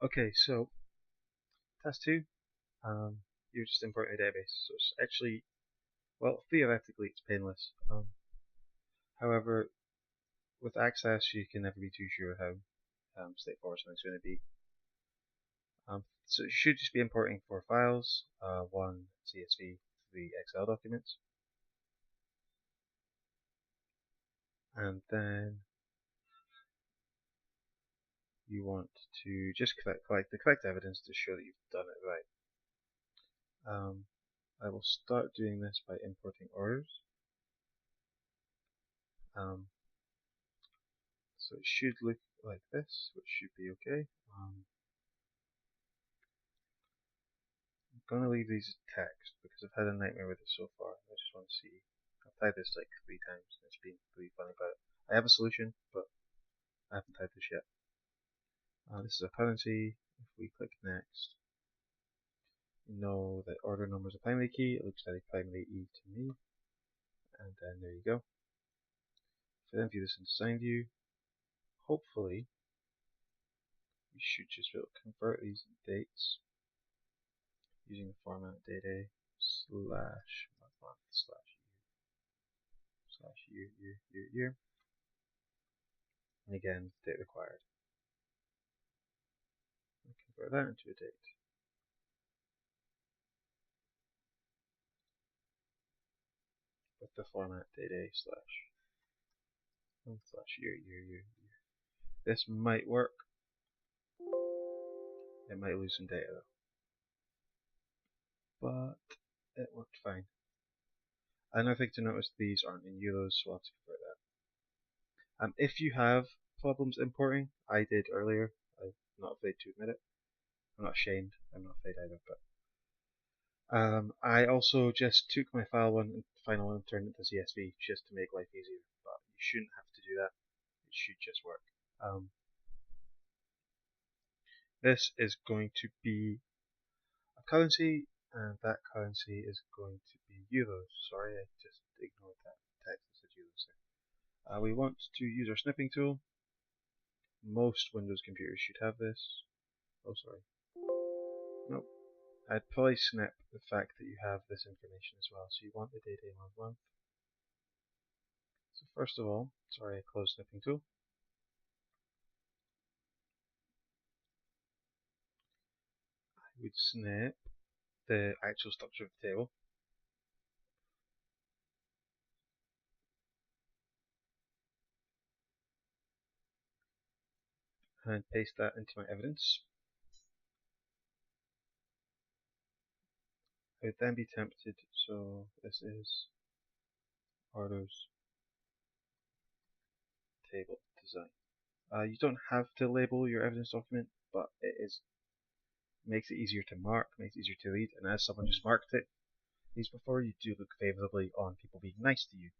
Okay, so task 2, you're just importing a database. So it's actually, well, theoretically it's painless. However, with Access you can never be too sure how straightforward something's going to be. So you should just be importing 4 files, 1 CSV, 3 Excel documents, and then you want to just collect the correct evidence to show that you've done it right. I will start doing this by importing orders. So it should look like this, which should be okay. I'm going to leave these as text because I've had a nightmare with it so far. I just want to see. I've tried this like 3 times and it's been really funny about it. I have a solution, but I haven't tried this yet. This is a currency. If we click next, you know that order number is a primary key. It looks very primary E to me. And then there you go. If I then view this in design view, hopefully we should just be able to convert these dates using the format data slash month slash year, and again date required. And convert that into a date. With the format data slash month slash year. This might work. It might lose some data though, but it worked fine. Another thing to notice, these aren't in euros, so I'll have to convert that. If you have problems importing, I did earlier. I'm not afraid to admit it. I'm not ashamed. I'm not afraid either. But I also just took my final one and turned it to CSV just to make life easier. But you shouldn't have to do that. It should just work. This is going to be a currency, and that currency is going to be euros. Sorry, I just ignored that text that said euros there. We want to use our snipping tool. Most Windows computers should have this. Oh, sorry. Nope. I'd probably snip the fact that you have this information as well. So you want the date, month. So first of all, sorry, I closed snipping tool. I would snip the actual structure of the table. And paste that into my evidence. I would then be tempted, so this is orders table design. You don't have to label your evidence document, but it makes it easier to mark, makes it easier to read, and as someone who's marked these before, you do look favourably on people being nice to you.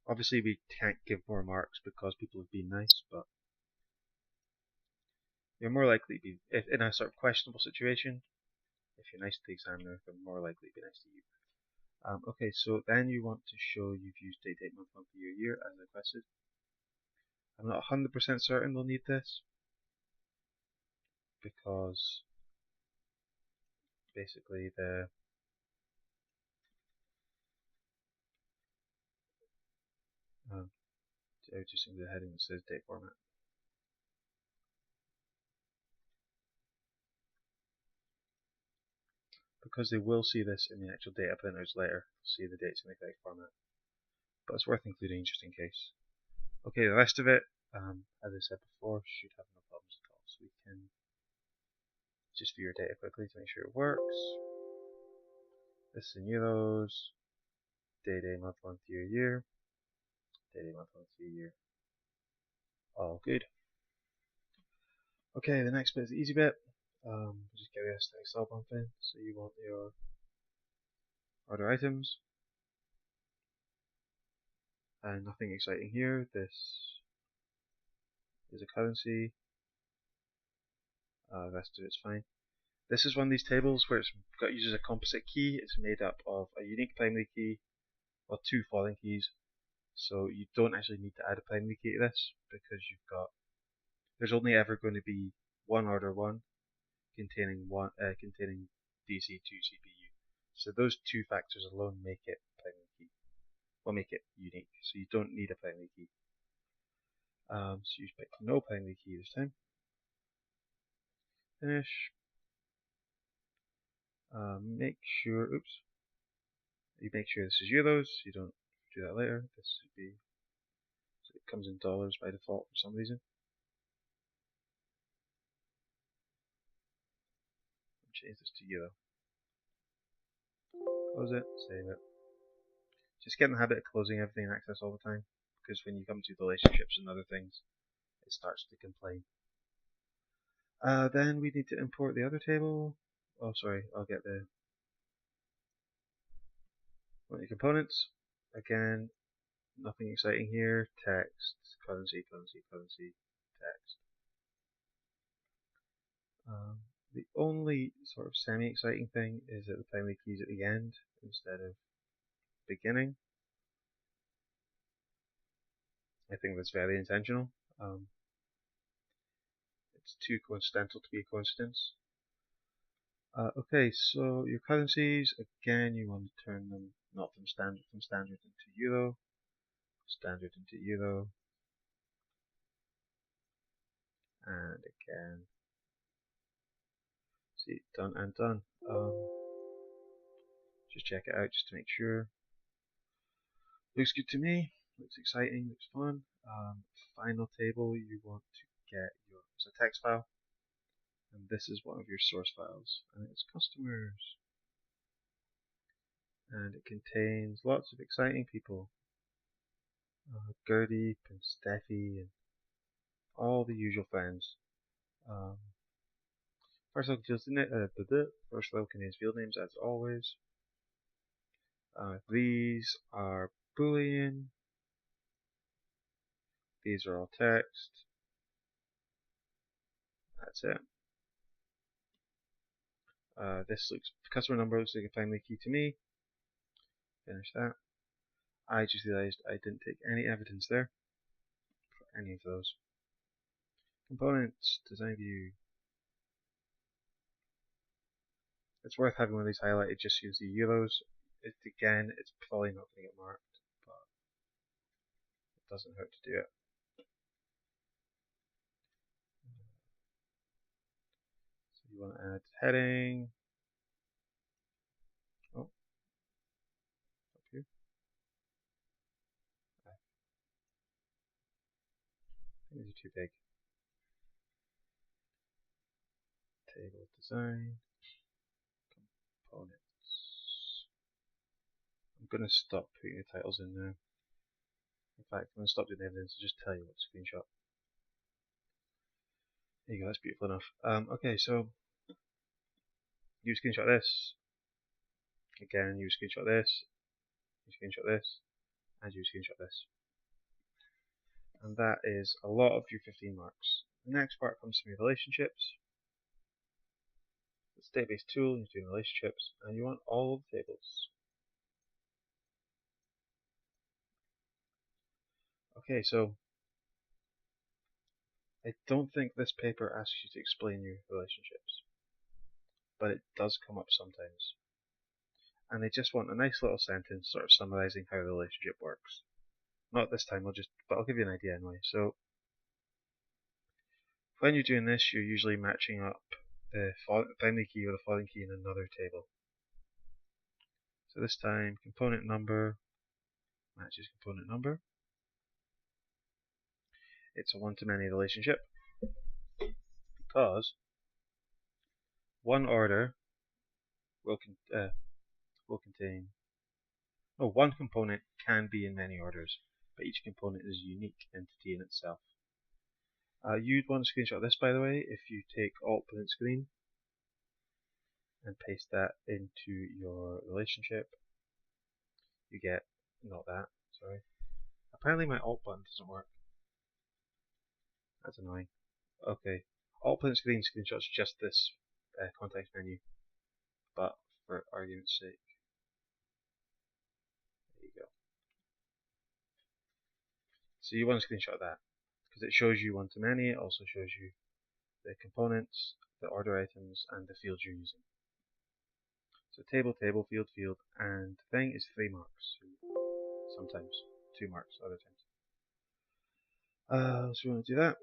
Obviously we can't give more marks because people have been nice, but you're more likely to be, if in a sort of questionable situation, if you're nice to the examiner, they're more likely to be nice to you. Okay, so then you want to show you've used date, month, year as requested. I'm not 100% certain we'll need this, because basically I would just include the heading that says date format. Because they will see this in the actual data printers later, see the dates in the correct format. But it's worth including just in case. Okay, the rest of it, as I said before, should have no problems at all. So we can just view your data quickly to make sure it works. This is in euros, day, month, year, day, month, year. All good. Okay, the next bit is the easy bit. Just get this Excel bump in. So you want your order items, and nothing exciting here. This is a currency. The rest of it's fine. This is one of these tables where it's got uses a composite key. It's made up of a unique primary key or 2 foreign keys. So you don't actually need to add a primary key to this because you've got there's only ever going to be one order 1 containing DC2 CPU. So those two factors alone make it primary key. Will make it unique. So you don't need a primary key. So you pick no primary key this time. Finish. Make sure. You make sure this is euros. You don't do that later. This should be. So it comes in dollars by default for some reason. Change this to euro. Close it. Save it. Just get in the habit of closing everything in Access all the time, because when you come to relationships and other things, it starts to complain. Then we need to import the other table. Oh, sorry, I'll get the components. Again, nothing exciting here. Text, currency, text. The only sort of semi-exciting thing is that the primary key is at the end instead of beginning. I think that's very intentional. It's too coincidental to be a coincidence. Okay, so your currencies, again, you want to turn them not from standard into euro, standard into euro, and again, see, done and done. Just check it out just to make sure. Looks good to me. Looks exciting. Looks fun. Final table, you want to get it's a text file, and this is one of your source files, and it's customers, and it contains lots of exciting people. Gertie and Steffi and all the usual friends. First level contains field names as always. These are Boolean. These are all text. That's it. Customer number looks like a primary key to me. Finish that. I just realized I didn't take any evidence there for any of those. Components, design view. It's worth having one of these highlighted just so you see euros. Again, it's probably not going to get marked, but it doesn't hurt to do it. So you want to add heading. Oh, up here. I think these are too big. Table design. Components. I'm going to stop putting the titles in now. In fact, I'm going to stop doing the evidence and just tell you what to screenshot. There you go, that's beautiful enough. Okay, so you screenshot this. Again, you screenshot this. You screenshot this. And you screenshot this. And that is a lot of your 15 marks. The next part comes to relationships. It's a database tool, you're doing relationships, and you want all of the tables. Okay, so I don't think this paper asks you to explain your relationships, but it does come up sometimes. And they just want a nice little sentence sort of summarizing how the relationship works. Not this time, but I'll give you an idea anyway. So when you're doing this, you're usually matching up the primary key with a foreign key in another table. So this time, component number matches component number. It's a one-to-many relationship because one order will contain. Oh, one component can be in many orders, but each component is a unique entity in itself. You'd want to screenshot this, by the way, if you take Alt print screen and paste that into your relationship. You get, not that, sorry. Apparently my Alt button doesn't work. That's annoying. Okay, Alt print screen screenshots just this context menu, but for argument's sake, there you go. So you want to screenshot that. because it shows you one-to-many. It also shows you the components, the order items, and the fields you're using. So table, table, field, field, and the thing is 3 marks. Sometimes 2 marks, other times. So we want to do that.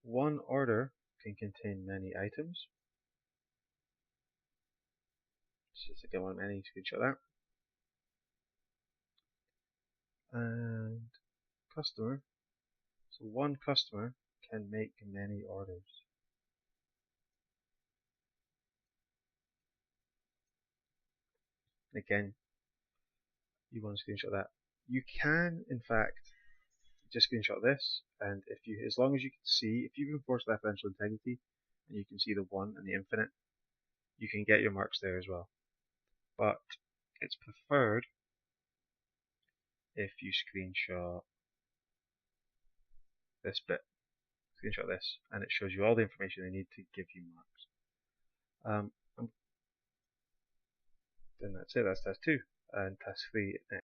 One order can contain many items. Just again, one many, screenshot that. And customer. So one customer can make many orders. Again, you want to screenshot that. You can, in fact, just screenshot this, and as long as you can see, if you enforce referential integrity, and you can see the 1 and the infinite, you can get your marks there as well. But it's preferred if you screenshot this bit. Screenshot this, and it shows you all the information they need to give you marks. Then that's it. That's task 2, and task 3 next.